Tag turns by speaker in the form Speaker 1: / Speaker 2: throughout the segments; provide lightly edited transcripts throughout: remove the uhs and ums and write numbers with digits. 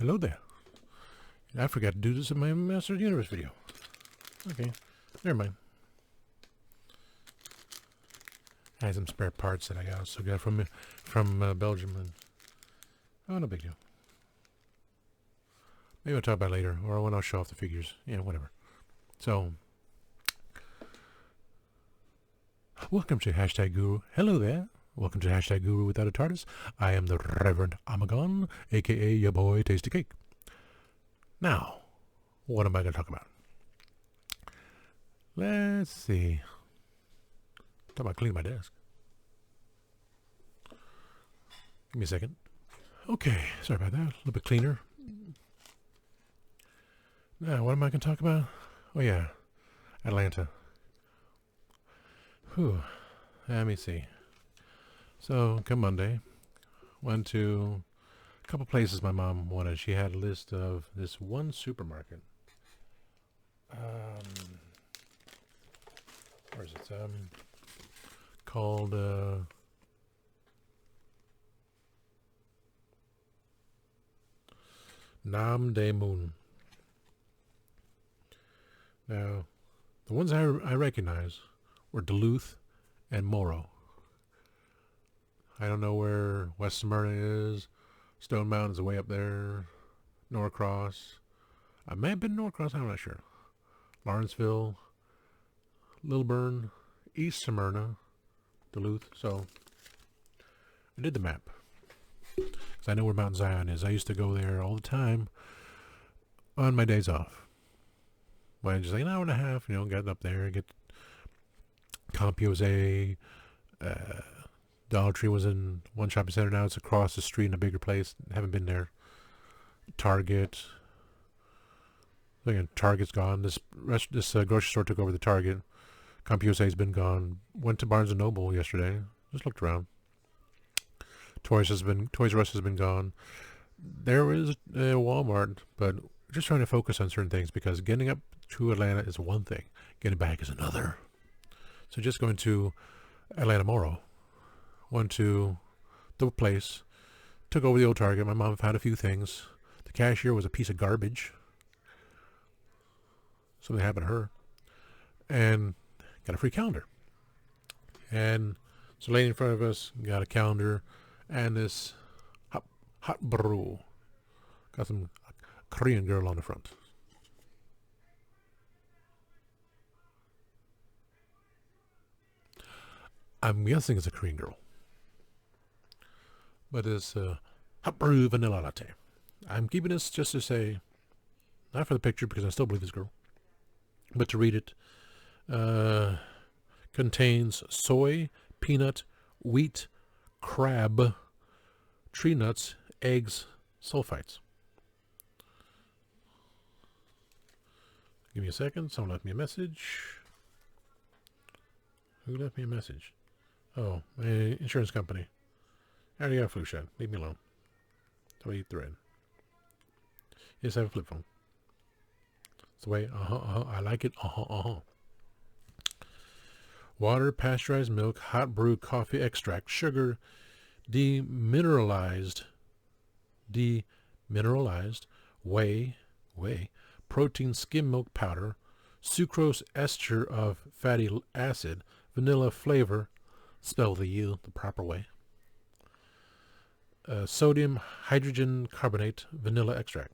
Speaker 1: Hello there. I forgot to do this in my Master of the Universe video. Okay, never mind. I had some spare parts that I also got from Belgium. And, oh, no big deal. Maybe I'll talk about it later, or when I'll show off the figures. Yeah, whatever. So, welcome to Hashtag Guru. Hello there. Welcome to Hashtag Guru Without a TARDIS. I am the Reverend Amagon, a.k.a. your boy Tasty Cake. Now, what am I going to talk about? Let's see. Talk about cleaning my desk. Give me a second. Okay, sorry about that. A little bit cleaner. Now, what am I going to talk about? Oh, yeah. Atlanta. Whew. Let me see. So, come Monday, went to a couple places my mom wanted. She had a list of this one supermarket. Where is it? Called, Nam De Moon. Now, the ones I recognize were Dyluth and Morrow. I don't know where West Smyrna is. Stone Mountain's way up there. Norcross. I may have been Norcross, I'm not sure. Lawrenceville. Lilburn. East Smyrna. Duluth. So, I did the map. Because I know where Mount Zion is. I used to go there all the time on my days off. When I just like an hour and a half, getting up there, get CompUSA, Dollar Tree was in one shopping center. Now it's across the street in a bigger place. Haven't been there. Target. Again, Target's gone. This grocery store took over the Target. CompUSA's been gone. Went to Barnes & Noble yesterday. Just looked around. Toys R Us has been gone. There is a Walmart, but we're just trying to focus on certain things because getting up to Atlanta is one thing. Getting back is another. So just going to Atlanta Morrow. Went to the place, took over the old Target. My mom found a few things. The cashier was a piece of garbage. Something happened to her. And got a free calendar. And so lady in front of us got a calendar and this hot brew. Got some Korean girl on the front. I'm guessing it's a Korean girl. But it's hot brew vanilla latte. I'm keeping this just to say, not for the picture because I still believe this girl, but to read it. Contains soy, peanut, wheat, crab, tree nuts, eggs, sulfites. Give me a second. Someone left me a message. Who left me a message? Oh, my insurance company. I already got a flu shot. Leave me alone. Somebody eat the thread. Yes, I have a flip phone. It's the way, I like it, Water, pasteurized milk, hot brewed coffee extract, sugar, demineralized, whey, protein skim milk powder, sucrose ester of fatty acid, vanilla flavor, spell the U the proper way, sodium hydrogen carbonate, vanilla extract.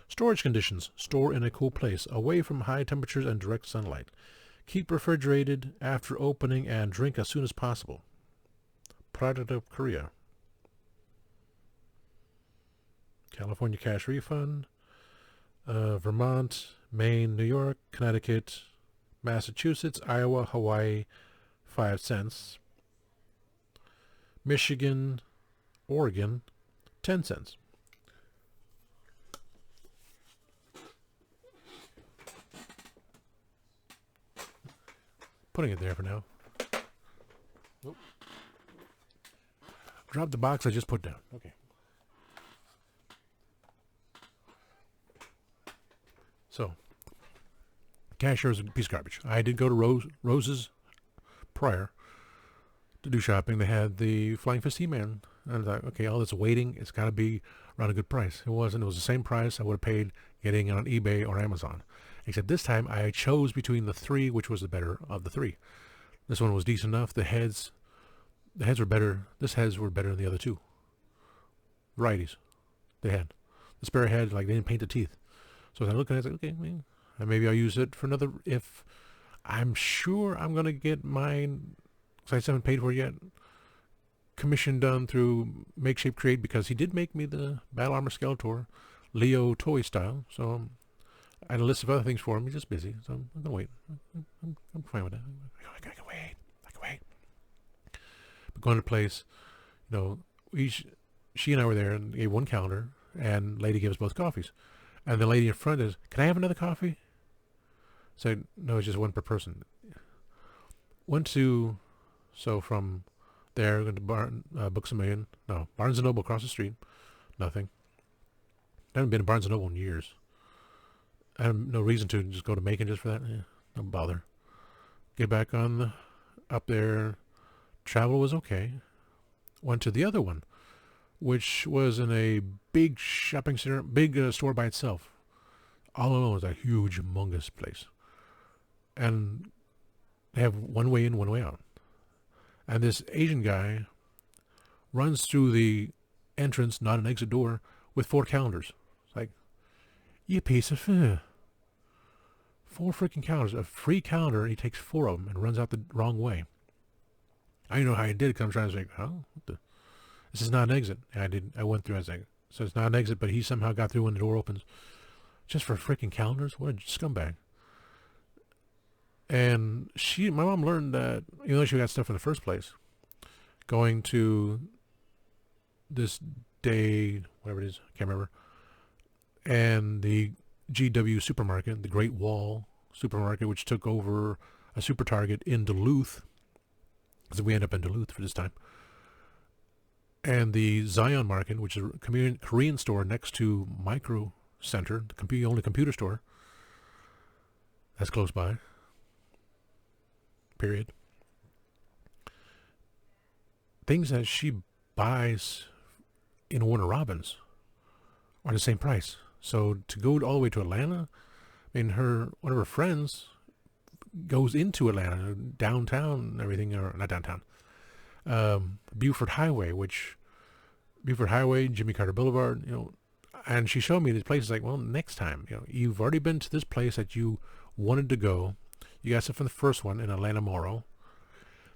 Speaker 1: Storage conditions: store in a cool place, away from high temperatures and direct sunlight. Keep refrigerated after opening and drink as soon as possible. Product of Korea. California cash refund. Vermont, Maine, New York, Connecticut, Massachusetts, Iowa, Hawaii, 5 cents. Michigan, Oregon, 10 cents. Putting it there for now. Oop. Drop the box I just put down. Okay. So, cashier is a piece of garbage. I did go to Rose's prior to do shopping. They had the Flying Fist He-Man And I was like, okay, all this waiting, it's got to be around a good price. It wasn't. It was the same price I would have paid getting it on eBay or Amazon. Except this time I chose between the three, which was the better of the three. This one was decent enough. The heads were better. This heads were better than the other two. Varieties they had. The spare head, like, they didn't paint the teeth. So I was looking at it, like, okay, maybe I'll use it for another, if I'm sure I'm going to get mine, because I just haven't paid for it yet, commission done through Make Shape Create, because he did make me the Battle Armor Skeletor Leo toy style. So I had a list of other things for him. He's just busy, so I'm going to wait. I'm fine with that. I can wait. But going to place, she and I were there and gave one calendar, and lady gave us both coffees. And the lady in front is, can I have another coffee? So no, it's just one per person. So from there, went to Books A Million. No, Barnes & Noble across the street. Nothing. I haven't been to Barnes & Noble in years. I have no reason to just go to Macon just for that. Yeah, don't bother. Get back up there. Travel was okay. Went to the other one, which was in a big shopping center, big store by itself. All alone, it was a huge, humongous place. And they have one way in, one way out. And this Asian guy runs through the entrance, not an exit door, with 4 calendars. It's like, you piece of 4 freaking calendars. A free calendar, and he takes 4 of them and runs out the wrong way. I don't know how he did it, because I'm trying to say, this is not an exit. And I went through as an exit. So it's not an exit, but he somehow got through when the door opens. Just for freaking calendars? What a scumbag. And my mom learned that, even though she got stuff in the first place, going to this day, whatever it is, can't remember, and the GW supermarket, the Great Wall supermarket, which took over a Super Target in Dyluth, because we end up in Dyluth for this time, and the Zion Market, which is a Korean store next to Micro Center, the only computer store that's close by. Period. Things that she buys in Warner Robins are the same price. So to go all the way to Atlanta, I mean, one of her friends goes into Atlanta, downtown and everything, or not downtown, Buford Highway, Jimmy Carter Boulevard, and she showed me these places. Like, well, next time, you've already been to this place that you wanted to go. You got stuff from the first one in Atlanta Morrow.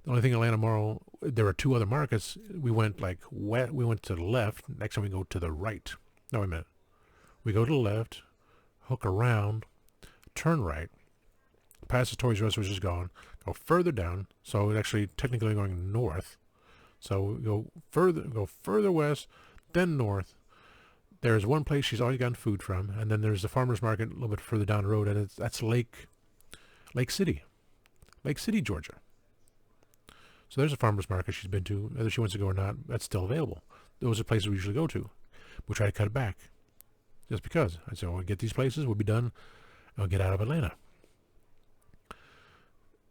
Speaker 1: The only thing in Atlanta Morrow, there were 2 other markets. We went we went to the left. Next time we go to the right. No, wait a minute. We go to the left, hook around, turn right, past the Toys R Us, which is gone, go further down. So it's actually technically going north. So we go further west, then north. There's one place she's already gotten food from, and then there's the farmer's market a little bit further down the road, and that's Lake City, Georgia. So there's a farmer's market she's been to. Whether she wants to go or not, that's still available. Those are places we usually go to. We try to cut it back, just because. I said, we'll get these places, we'll be done, and we'll get out of Atlanta.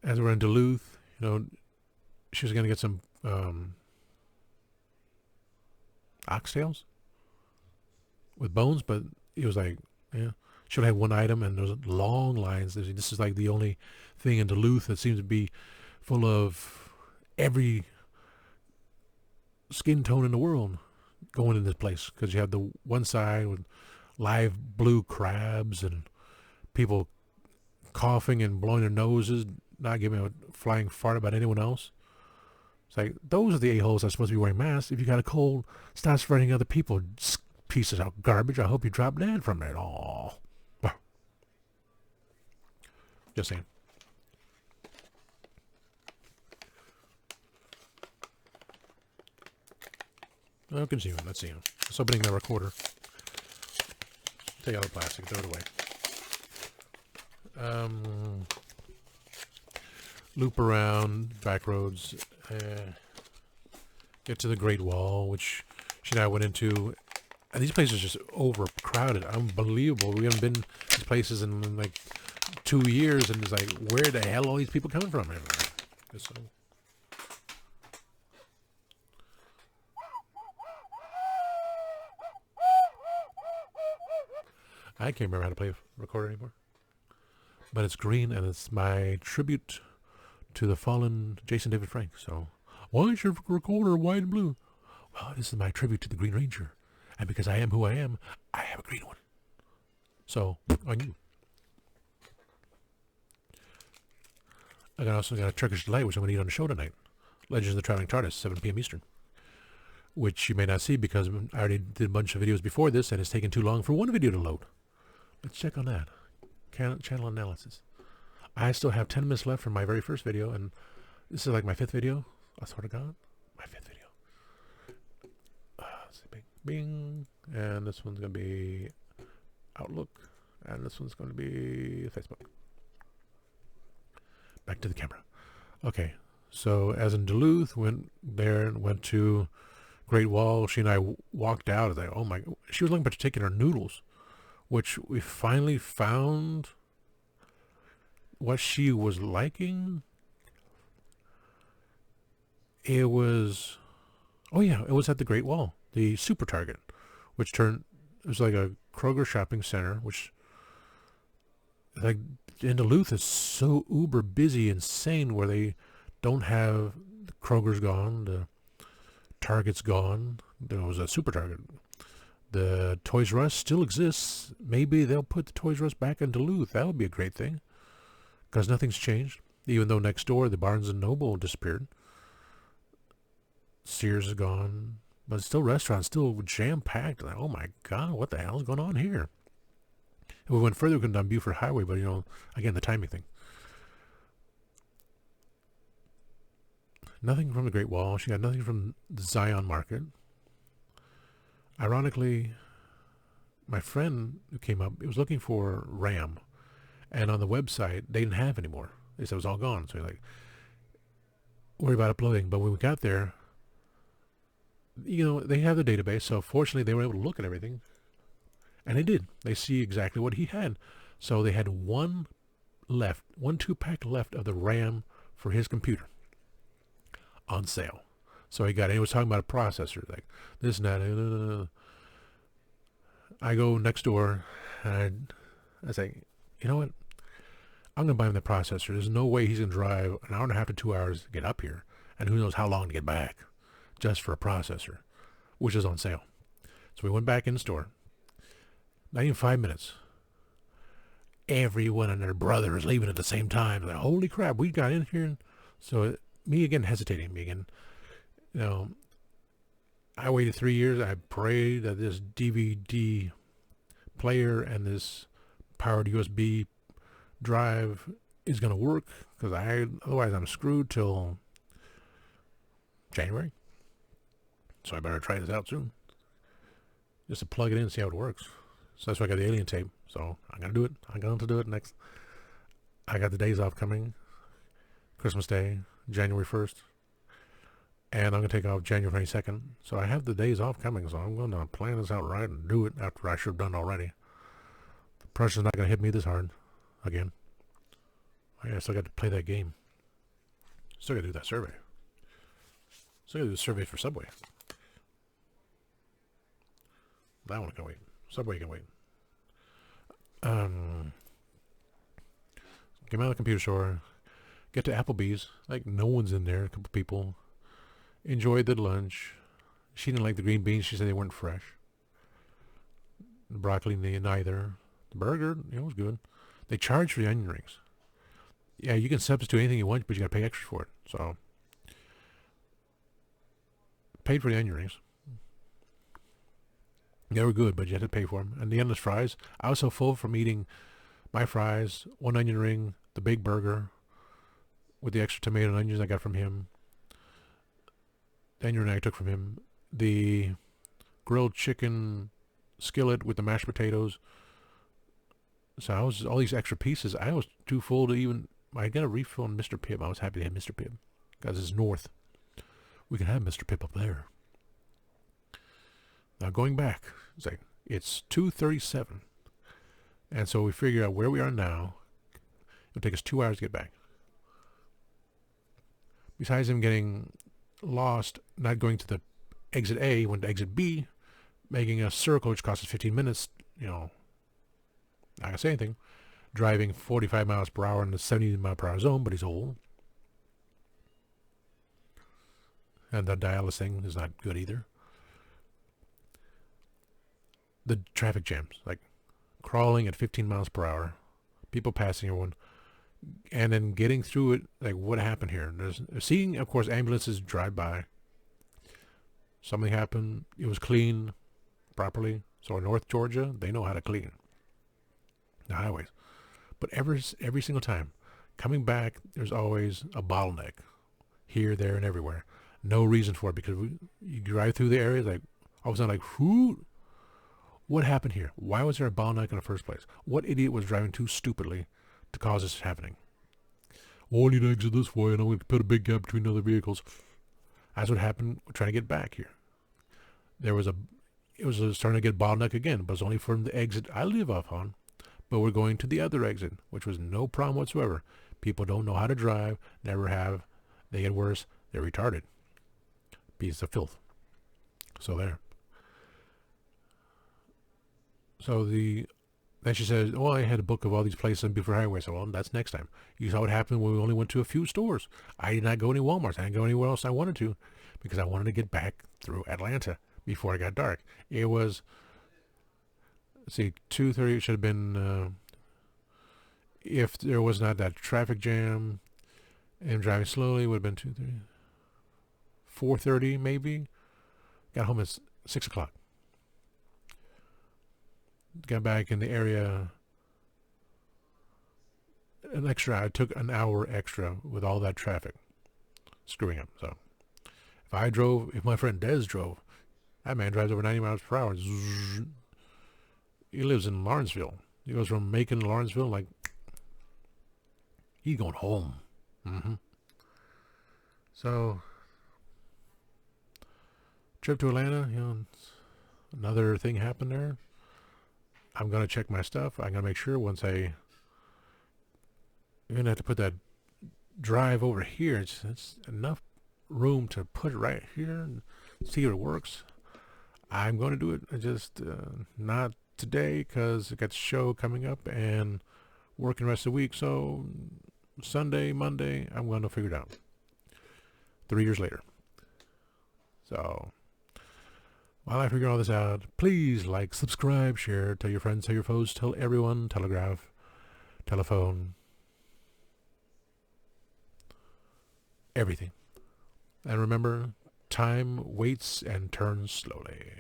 Speaker 1: As we're in Duluth, she was going to get some oxtails with bones, but it was like, should have one item, and there's long lines. This is like the only thing in Duluth that seems to be full of every skin tone in the world going in this place, because you have the one side with live blue crabs and people coughing and blowing their noses, not giving a flying fart about anyone else. It's like, those are the a-holes that are supposed to be wearing masks. If you got a cold, stop spreading other people. Pieces of garbage. I hope you drop dead from it. Aww. Just saying. Oh, continue. Let's see. It's opening the recorder. Take out the plastic. Throw it away. Loop around, back roads. Get to the Great Wall, which she and I went into. And these places are just overcrowded. Unbelievable. We haven't been to these places in like 2 years, and it's like, where the hell are all these people coming from? So, I can't remember how to play a recorder anymore. But it's green, and it's my tribute to the fallen Jason David Frank. So, why is your recorder white and blue? Well, this is my tribute to the Green Ranger. And because I am who I am, I have a green one. So, on you. I also got a Turkish Delight, which I'm going to eat on the show tonight. Legends of the Traveling TARDIS, 7 p.m. Eastern. Which you may not see because I already did a bunch of videos before this, and it's taken too long for one video to load. Let's check on that. Channel analysis. I still have 10 minutes left from my very first video, and this is like my 5th video. I swear to God, my 5th video. Let's see, bing, bing, and this one's gonna be Outlook, and this one's gonna be Facebook. Back to the camera. Okay, so as in Dyluth, went to Great Wall. She and I walked out. I was like, oh my! She was looking for particular noodles, which we finally found what she was liking. It was, oh yeah, it was at the Great Wall, the Super Target, it was like a Kroger shopping center, which, like, in Duluth is so uber busy, insane, where they don't have, the Kroger's gone, the Target's gone, there was a Super Target. The Toys R Us still exists. Maybe they'll put the Toys R Us back in Duluth. That would be a great thing. Because nothing's changed. Even though next door, the Barnes & Noble disappeared. Sears is gone. But it's still restaurants, still jam-packed. Like, oh my God, what the hell is going on here? If we went further, we could have done Buford Highway, but, again, the timing thing. Nothing from the Great Wall. She got nothing from the Zion Market. Ironically, my friend who came up, he was looking for RAM, and on the website, they didn't have anymore. They said it was all gone. So like, worry about uploading. But when we got there, they have the database. So fortunately, they were able to look at everything, and they did. They see exactly what he had. So they had one 2-pack left of the RAM for his computer on sale. So he was talking about a processor, like this and that. I go next door, and I say, you know what? I'm going to buy him the processor. There's no way he's going to drive an hour and a half to 2 hours to get up here, and who knows how long to get back, just for a processor, which is on sale. So we went back in the store. Not even 5 minutes. Everyone and their brother is leaving at the same time. Like, holy crap, we got in here. So me again hesitating. I waited 3 years. I prayed that this DVD player and this powered USB drive is going to work, because otherwise I'm screwed till January. So I better try this out soon, just to plug it in and see how it works. So that's why I got the alien tape. So I'm going to do it. I'm going to do it next. I got the days off coming. Christmas Day, January 1st. And I'm going to take off January 22nd. So I have the days off coming, so I'm going to plan this out right and do it after I should have done already. The pressure's not going to hit me this hard again. I still got to play that game. Still got to do that survey. Still got to do the survey for Subway. That one can wait. Subway can wait. Came out of the computer store. Get to Applebee's. Like, no one's in there. A couple people. Enjoyed the lunch. She didn't like the green beans. She said they weren't fresh. The broccoli, neither. The burger, was good. They charge for the onion rings. Yeah, you can substitute anything you want, but you got to pay extra for it. So, paid for the onion rings. They were good, but you had to pay for them. And the endless fries. I was so full from eating my fries, one onion ring, the big burger, with the extra tomato and onions I got from him. The onion ring I took from him. The grilled chicken skillet with the mashed potatoes. So all these extra pieces, I was too full to even, I got a refill on Mr. Pibb. I was happy to have Mr. Pibb, because it's north. We can have Mr. Pibb up there. Now going back, it's 2:37. And so we figure out where we are now. It'll take us 2 hours to get back. Besides him getting lost, not going to the exit A, went to exit B, making a circle which cost us 15 minutes, Not gonna say anything. Driving 45 miles per hour in the 70 mile per hour zone, but he's old. And the dialysis thing is not good either. The traffic jams, like crawling at 15 miles per hour, people passing everyone, and then getting through it. Like, what happened here? There's seeing, of course, ambulances drive by. Something happened. It was cleaned properly. So in North Georgia, they know how to clean the highways. But every single time coming back, there's always a bottleneck here, there, and everywhere. No reason for it, because you drive through the areas, like all of a sudden, like, who? What happened here? Why was there a bottleneck in the first place? What idiot was driving too stupidly to cause this happening? Well, I need to exit this way, and I'm going to put a big gap between other vehicles. That's what happened trying to get back here. It was starting to get bottleneck again, but it's only from the exit I live off on. But we're going to the other exit, which was no problem whatsoever. People don't know how to drive, never have. They get worse. They're retarded. Piece of filth. So there. So then she said, "Oh, I had a book of all these places on Buford Highway." So, well, that's next time. You saw what happened when we only went to a few stores. I did not go any Walmarts. I didn't go anywhere else I wanted to, because I wanted to get back through Atlanta before it got dark. It was, let's see, 2:30. It should have been, if there was not that traffic jam and driving slowly, it would have been 2:30. 4:30 maybe. Got home at 6 o'clock. Got back in the area I took an hour extra with all that traffic screwing up. So if my friend Dez drove, that man drives over 90 miles per hour. Zzz. He lives in Lawrenceville. He goes from Macon to Lawrenceville, like, he's going home. So, trip to Atlanta, another thing happened there. I'm going to check my stuff. I'm going to make sure once I'm going to have to put that drive over here. It's enough room to put it right here and see if it works. I'm going to do it. Just not today, because I got the show coming up and working the rest of the week. So Sunday, Monday, I'm going to figure it out. 3 years later. So while I figure all this out, please like, subscribe, share, tell your friends, tell your foes, tell everyone, telegraph, telephone, everything. And remember, time waits and turns slowly.